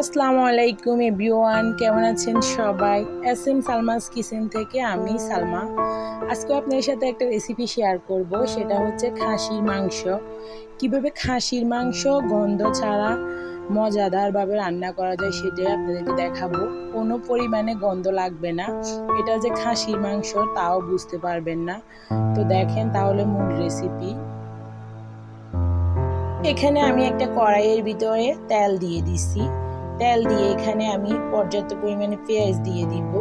আসসালামু আলাইকুম এভরিওয়ান, কেমন আছেন সবাই? এসএম সালমাস কিচেন থেকে আমি সালমা। আজকে আপনাদের সাথে একটা রেসিপি শেয়ার করব, সেটা হচ্ছে খাসির মাংস। কিভাবে খাসির মাংস গন্ধ ছাড়া মজাদারভাবে রান্না করা যায় সেটাই আপনাদেরকে দেখাবো। কোনো পরিমাণে গন্ধ লাগবে না, এটা যে খাসির মাংস তাও বুঝতে পারবেন না। তো দেখেন তাহলে মূল রেসিপি। এখানে আমি একটা কড়াইয়ের ভিতরে তেল দিয়ে দিছি। তেল দিয়ে এখানে আমি পর্যাপ্ত পরিমাণে পেঁয়াজ দিয়ে দিব।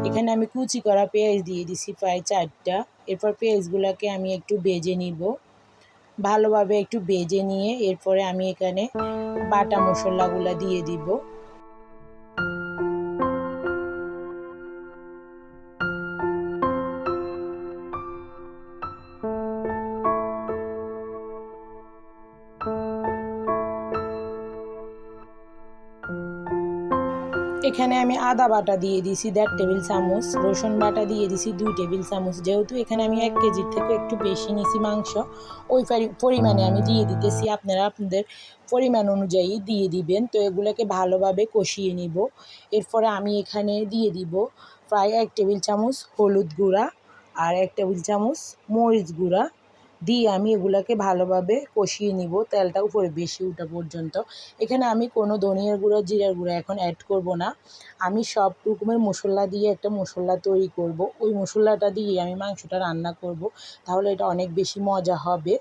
এখানে আমি কুচি করা পেঁয়াজ দিয়ে দিছি প্রায় 4টা। এরপর পেঁয়াজগুলোকে আমি একটু ভেজে নিব, ভালোভাবে একটু ভেজে নিয়ে এরপরে আমি এখানে বাটা মশলাগুলো দিয়ে দিব। এখানে আমি আদা বাটা দিয়ে দিছি 1.5 টেবিল চামচ, রসুন বাটা দিয়ে দিছি 2 টেবিল চামচ। যেহেতু এখানে আমি 1 কেজির থেকে একটু বেশি নিছি মাংস, ওই পরিমাণে আমি দিয়ে দিতেছি। আপনারা আপনাদের পরিমাণ অনুযায়ী দিয়ে দিবেন। তো এগুলোকে ভালোভাবে কষিয়ে নিব। এরপরে আমি এখানে দিয়ে দিব প্রায় 1 টেবিল চামচ হলুদ গুঁড়া আর 1 টেবিল চামচ মরিচ গুঁড়া দিয়ে আমি এগুলাকে ভালোভাবে কষিয়ে নিব, তেলটা উপরে বেশি ওঠা পর্যন্ত। এখানে আমি কোনো ধনিয়ার গুঁড়া জিরার গুঁড়া এখন অ্যাড করব না। আমি সব রকমের মশলা দিয়ে একটা মশলা তৈরি করব, ওই মশলাটা দিয়ে আমি মাংসটা রান্না করব। তাহলে এটা অনেক বেশি মজা হবে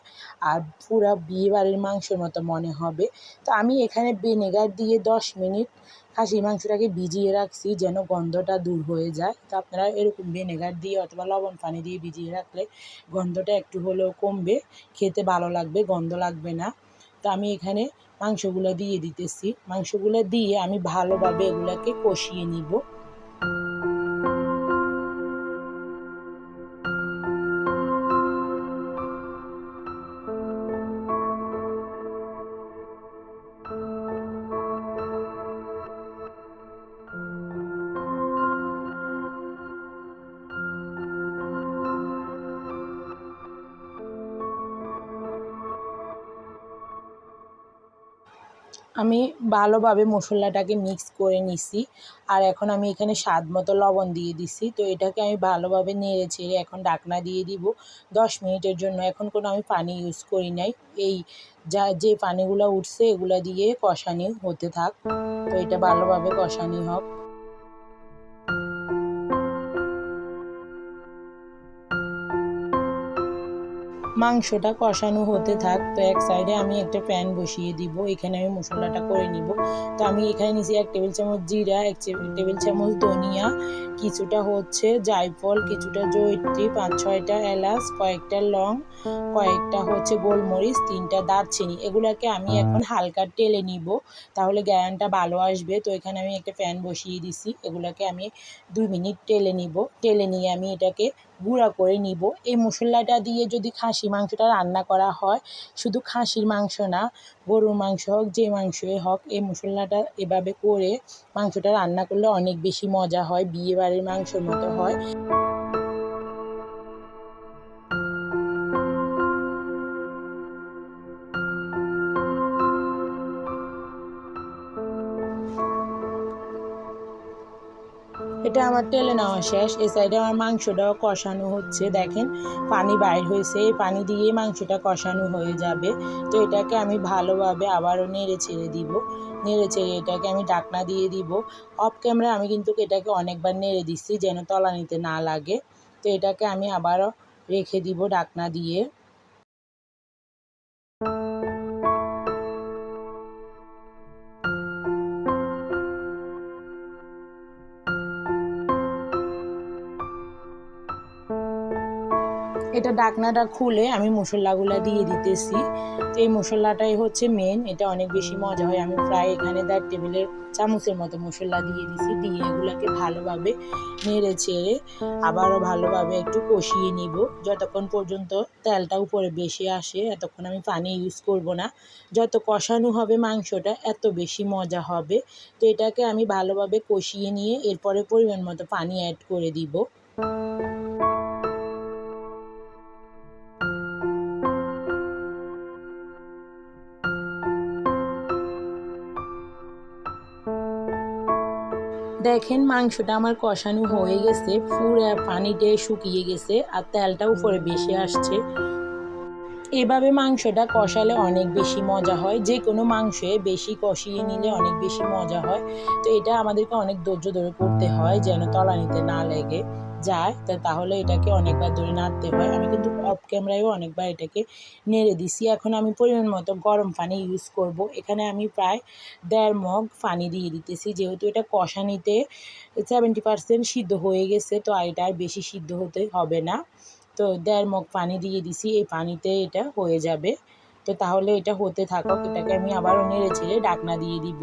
আর পুরা বিয়েবাড়ির মাংসের মতো মনে হবে। তো আমি এখানে ভিনেগার দিয়ে 10 মিনিট খাসির মাংসটাকে ভিজিয়ে রাখছি যেন গন্ধটা দূর হয়ে যায়। তো আপনারা এরকম ভিনেগার দিয়ে অথবা লবণ পানি দিয়ে ভিজিয়ে রাখলে গন্ধটা একটু হলেও কমবে, খেতে ভালো লাগবে, গন্ধ লাগবে না। তো আমি এখানে মাংসগুলো দিয়ে দিতেছি। মাংসগুলো দিয়ে আমি ভালোভাবে এগুলাকে কষিয়ে নিব। আমি ভালোভাবে মশলাটাকে মিক্স করে নিছি। আর এখন আমি এখানে স্বাদ মতো লবণ দিয়ে দিছি। তো এটাকে আমি ভালোভাবে নেড়ে চেড়ে এখন ঢাকনা দিয়ে দিব 10 মিনিটের জন্য। এখন কোনো আমি পানি ইউজ করি নাই। এই যে পানিগুলো উঠছে এগুলা দিয়ে কষানি হতে থাক। তো এটা ভালোভাবে কষানি হোক। মাংসটা কষানো হতে থাক। তো এক সাইডে আমি একটা প্যান বসিয়ে দিব, এখানে আমি মশলাটা করে নিব। তো আমি এখানে নিয়েছি 1 টেবিল চামচ জিরা, 1 টেবিল চামচ ধনিয়া, কিছুটা হচ্ছে জায়ফল, কিছুটা জয়িত্রী, 5-6টা এলাচ, কয়েকটা লং, কয়েকটা হচ্ছে গোলমরিচ, 3টা দারচিনি। এগুলোকে আমি এখন হালকা টেলে নিব, তাহলে গ্যারানটা ভালো আসবে। তো এখানে আমি একটা প্যান বসিয়ে দিছি, এগুলোকে আমি 2 মিনিট টেলে নিব। টেলে নিয়ে আমি এটাকে গুঁড়া করে নিব। এই মশলাটা দিয়ে যদি খাসি মাংসটা রান্না করা হয়, শুধু খাসির মাংস না, গরুর মাংস হোক, যে মাংসই হোক, এই মশলাটা এভাবে করে মাংসটা রান্না করলে অনেক বেশি মজা হয়, বিয়েবাড়ির মাংসর মতো হয়। এটা আমার টেলে নেওয়া শেষ। এই সাইডে আমার মাংসটাও কষানো হচ্ছে, দেখেন পানি বাইর হয়েছে, এই পানি দিয়ে মাংসটা কষানো হয়ে যাবে। তো এটাকে আমি ভালোভাবে আবারও নেড়ে ছেড়ে দিব। নেড়ে ছেড়ে এটাকে আমি ঢাকনা দিয়ে দিব। অফ ক্যামেরা আমি কিন্তু এটাকে অনেকবার নেড়ে দিচ্ছি যেন তলানিতে না লাগে। তো এটাকে আমি আবারও রেখে দিব ঢাকনা দিয়ে। এটা ঢাকনাটা খুলে আমি মশলাগুলো দিয়ে দিতেছি। তো এই মশলাটাই হচ্ছে মেন, এটা অনেক বেশি মজা হয়। আমি প্রায় এখানে 1.5 টেবিলের চামচের মতো মশলা দিয়ে দিছি। দিয়ে এগুলোকে ভালোভাবে নেড়ে চেড়ে আবারও ভালোভাবে একটু কষিয়ে নিব, যতক্ষণ পর্যন্ত তেলটা উপরে বেশি আসে। এতক্ষণ আমি পানি ইউজ করব না। যত কষানো হবে মাংসটা এত বেশি মজা হবে। তো এটাকে আমি ভালোভাবে কষিয়ে নিয়ে এরপরে পরিমাণ মতো পানি অ্যাড করে দিব। দেখেন মাংসটা আমার কষানো হয়ে গেছে, পুরো পানিতে শুকিয়ে গেছে আর তেলটা উপরে বেশি আসছে। এভাবে মাংসটা কষালে অনেক বেশি মজা হয়, যে কোনো মাংসে বেশি কষিয়ে নিলে অনেক বেশি মজা হয়। তো এটা আমাদেরকে অনেক ধৈর্য ধরে করতে হয় যেন তলানিতে না লেগে যায়, তো তাহলে এটাকে অনেকবার ধরে নাড়তে হয়। আমি কিন্তু অফ ক্যামেরায়ও অনেকবার এটাকে নেড়ে দিছি। এখন আমি পরিমাণ মতো গরম পানি ইউজ করব। এখানে আমি প্রায় 1.5 মগ পানি দিয়ে দিতেছি, যেহেতু এটা কষানিতে 70% সিদ্ধ হয়ে গেছে, তো এটা আর বেশি সিদ্ধ হতে হবে না। তো 1.5 মগ পানি দিয়ে দিছি, এই পানিতে এটা হয়ে যাবে। তো তাহলে এটা হতে থাকুক, এটাকে আমি আবারও নেড়ে চেড়ে ঢাকনা দিয়ে দিব।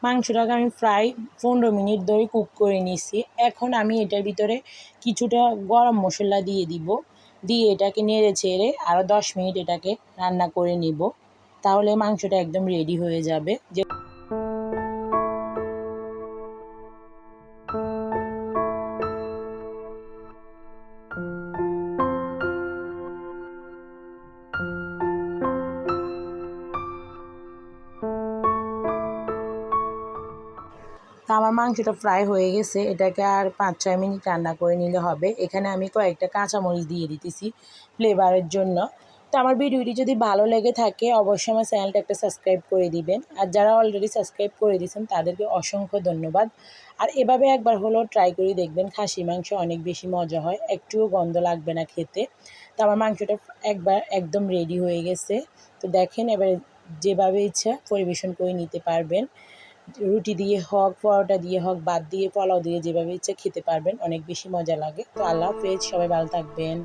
মাংসটাকে আমি প্রায় 15 মিনিট ধরে কুক করে নিছি। এখন আমি এটার ভিতরে কিছুটা গরম মশলা দিয়ে দিব, দিয়ে এটাকে নেড়ে চেড়ে আরও 10 মিনিট এটাকে রান্না করে নিব। তাহলে মাংসটা একদম রেডি হয়ে যাবে। তো আমার মাংসটা ফ্রাই হয়ে গেছে, এটাকে আর 5-6 মিনিট রান্না করে নিলে হবে। এখানে আমি কয়েকটা কাঁচামরিচ দিয়ে দিতেছি ফ্লেভারের জন্য। তো আমার ভিডিওটি যদি ভালো লেগে থাকে অবশ্যই আমার চ্যানেলটা একটা সাবস্ক্রাইব করে দিবেন, আর যারা অলরেডি সাবস্ক্রাইব করে দিয়েছেন তাদেরকে অসংখ্য ধন্যবাদ। আর এভাবে একবার হলেও ট্রাই করে দেখবেন, খাসি মাংস অনেক বেশি মজা হয়, একটুও গন্ধ লাগবে না খেতে। তো আমার মাংসটা একবার একদম রেডি হয়ে গেছে। তো দেখেন এবার যেভাবে ইচ্ছা পরিবেশন করে নিতে পারবেন, রুটি দিয়ে হোক, পরোটা দিয়ে হোক, ভাত দিয়ে, পোলাও দিয়ে, যেভাবে ইচ্ছা খেতে পারবেন, অনেক বেশি মজা লাগে। তো আল্লাহ হাফেজ, সবাই ভালো থাকবেন।